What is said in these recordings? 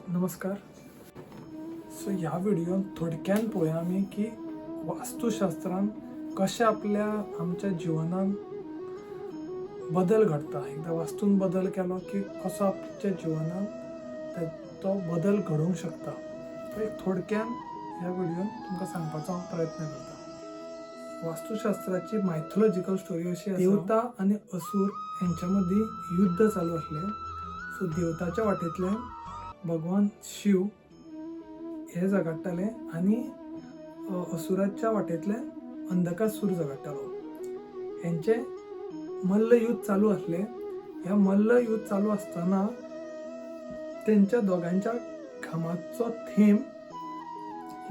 नमस्कार. सो ह्या व्हिडिओन थोडक्यान पळोवया आमी की वास्तुशास्त्रान कशें आमच्या जिवनान बदल घडता. एकदा वास्तून बदल केलो की कसो आमच्या जिवनान तो बदल घडोवंक शकता. एक थोडक्यान ह्या व्हिडिओन तुमकां सांगपाचो हांव प्रयत्न करता. वास्तुशास्त्राची मायथॉलॉजिकल स्टोरी अशी आसा, देवता आनी असुर यांच्या मदीं युद्ध चालू आसलें. सो देवताच्या वाटेंतल्यान भगवान शिव हे झगडटाले आनी असुराच्या वाटेंतल्यान अंधकासूर झगडटालो. हेंचे मल्ल युद्ध चालू आसलें. ह्या मल्ल युद्ध चालू आसतना तेंच्या दोगांच्या घामाचो थेंब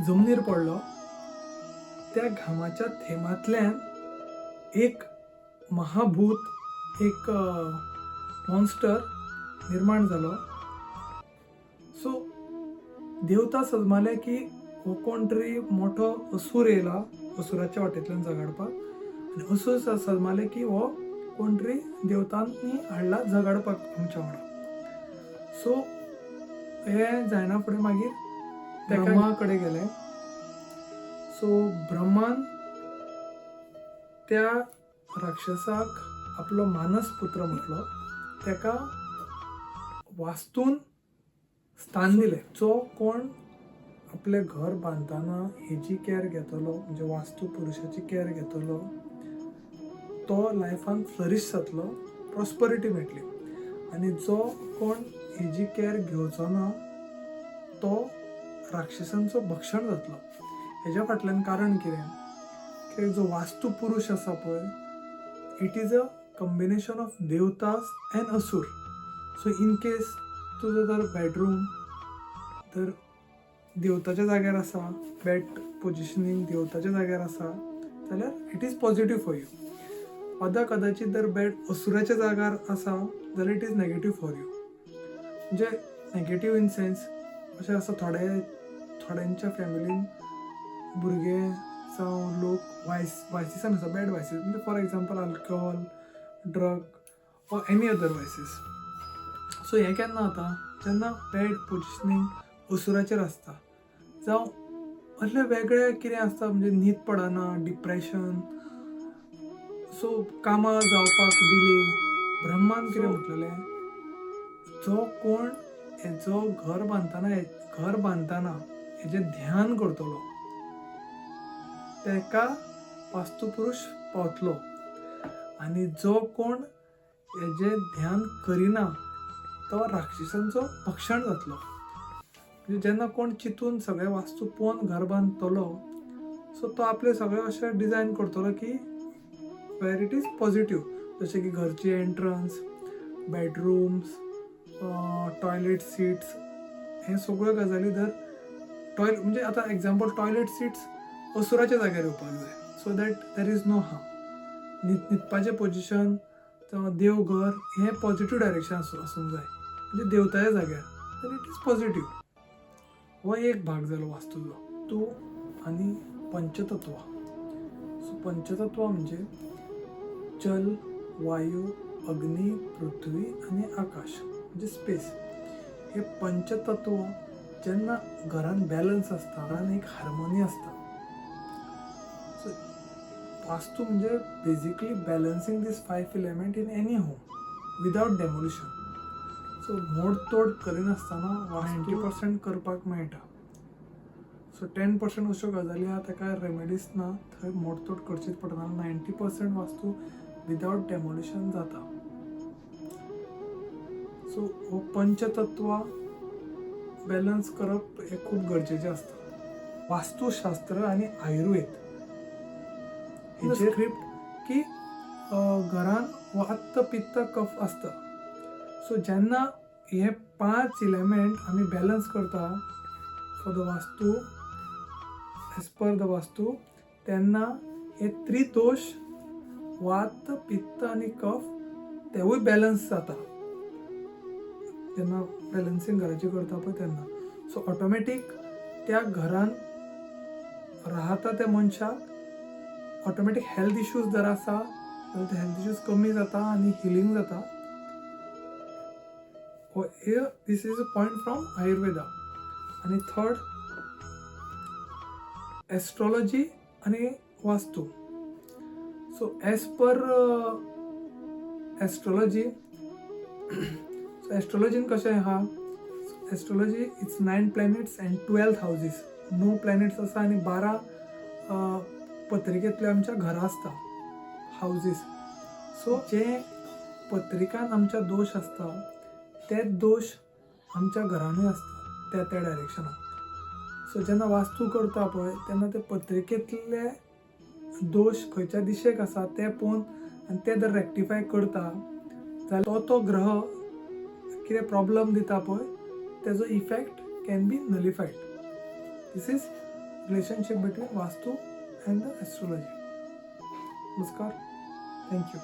जमनीर पडलो. त्या घामाच्या थेंबांतल्यान एक महाभूत, एक मॉन्स्टर निर्माण जालो. सो देवता सजमाले की हो कोण तरी मोठो असुर येयला असुराच्या वाटेंतल्यान झगडपाक, आनी असुर सजमाले की हो कोण तरी देवतांनी हाडला झगडपाक आमच्या वांगडा. सो हे जायना फुडें मागीर ब्रह्मा कडेन गेले. सो ब्रह्मान त्या राक्षसाक आपलो मानस पुत्र म्हटलो. तेका वास्तून स्थान दिले. जो कोण आपले घर बांदतना हेजी केअर घेतलो, म्हणजे वास्तू पुरुषाची केअर घेतलो, तो लायफान फ्लरिश जातलो, प्रॉस्परिटी मेळटली. आनी जो कोण हेजी केअर घेवचो ना तो राक्षसांचो भक्षण जातलो. हेज्या फाटल्यान कारण कितें की जो वास्तू पुरुष आसा पळय, it is a combination of देवतास end असुर. सो इन केस तुजो जर बेडरूम तर देवताच्या जाग्यार आसा, बेड पोजिशनींग देवताच्या जाग्यार आसा जाल्यार it is positive for you. कदाचित जर बेड असुराच्या जाग्यार आसा जाल्यार it is negative for you. म्हणजे नेगेटिव्ह इन सेन्स अशें आसा, थोड्यांच्या फॅमिलीन भुरगे जावं लोक वायसिसान आसा, बॅड वायसीस, म्हणजे for example alcohol, drug or any other vices. So हें केन्ना जाता जेन्ना बॅड पोजिशनींग असुराचेर आसता, जावं असले वेगळे कितें आसता, म्हणजे न्हीद पडना, डिप्रेशन, सो कामां जावपाक डिले. ब्रह्मान कितें म्हटलेलें, जो कोण हेजो घर बांदतना हेजें ध्यान करतलो तेका वास्तुपुरुष पावतलो, आनी जो कोण हेजें ध्यान करिना तो राक्षसांचो भक्षण जातलो. म्हणजे जेन्ना कोण चिंतून सगळे वास्तू पळोवन घर बांदतलो, सो तो आपले सगळे अशें डिझायन करतलो की वेर इट इज पॉझिटिव्ह. जशें की घरची एंट्रन्स, बेडरूम्स, टॉयलेट सीट्स, हे सगळ्यो गजाली जर म्हणजे आतां एक्झाम्पल टॉयलेट सीट्स असुराच्या जाग्यार येवपाक जाय, so that there is no harm. न्हिदपाचें पोजिशन, देवघर हें पॉझिटिव्ह डायरेक्शन आसूंक जाय, म्हणजे देवताच्या जाग्यार, तर इट इज पॉझिटिव्ह. हो एक भाग जालो वास्तूचो. तू आनी पंचतत्व. सो पंचतत्व म्हणजे जल, वायू, अग्नी, पृथ्वी आनी आकाश, म्हणजे स्पेस. हे पंचतत्व जेन्ना घरान बॅलन्स आसता, घरान एक हार्मोनी आसता. सो वास्तू म्हणजे basically balancing these 5 element in any home without demolition. So मोडतोड करिनासतना 90% करपाक मेळटा. सो 10% अश्यो गजाली आहा ताका रेमेडीज ना, थंय मोडतोड करचीच पडना. 90% वास्तू विदाउट डेमोलिशन जाता. सो हो पंचतत्व बॅलन्स करप हे खूब गरजेचें आसता. वास्तुशास्त्र आनी आयुर्वेद हेचेर स्क्रिप्ट की घरान वात, पित्त, कफ आसता. सो जेन्ना हे 5 एलिमेंट आमी बॅलन्स करता फॉर द वास्तू, एज पर द वास्तू, तेन्ना हे त्रिदोष वात, पित्त आनी कफ तेवूय बॅलन्स जाता जेन्ना बॅलन्सिंग घराची करता पळय तेन्ना. सो ऑटोमॅटीक त्या घरान राहता त्या मनशाक ऑटोमॅटीक हेल्थ इश्यूज जर आसा जाल्यार ते हेल्थ इश्यूज कमी जाता आनी हिलींग जाता. This is a point from Ayurveda. आणि थर्ड, एस्ट्रॉलॉजी आणि vastu. So as per astrology, एस्ट्रॉलॉजीन कशें आहा, astrology it's 9 planets and 12 houses. 9 planets आसा आनी 12 पत्रिकेंतले आमच्या घरां आसता, हाऊजीस. सो जे पत्रिकान आमच्या दोश आसता ते दोश आमच्या घरानूय आसता त्या डायरेक्शनान. सो जेन्ना वास्तू करता पळय तेन्ना ते पत्रिकेंतले दोश खंयच्या दिशेक आसा ते पळोवन आनी ते जर रेक्टिफाय करता जाल्यार तो ग्रह कितें प्रॉब्लम दिता पळय तेजो effect can be nullified. This is relationship between vastu and the astrology. नमस्कार. थँक्यू.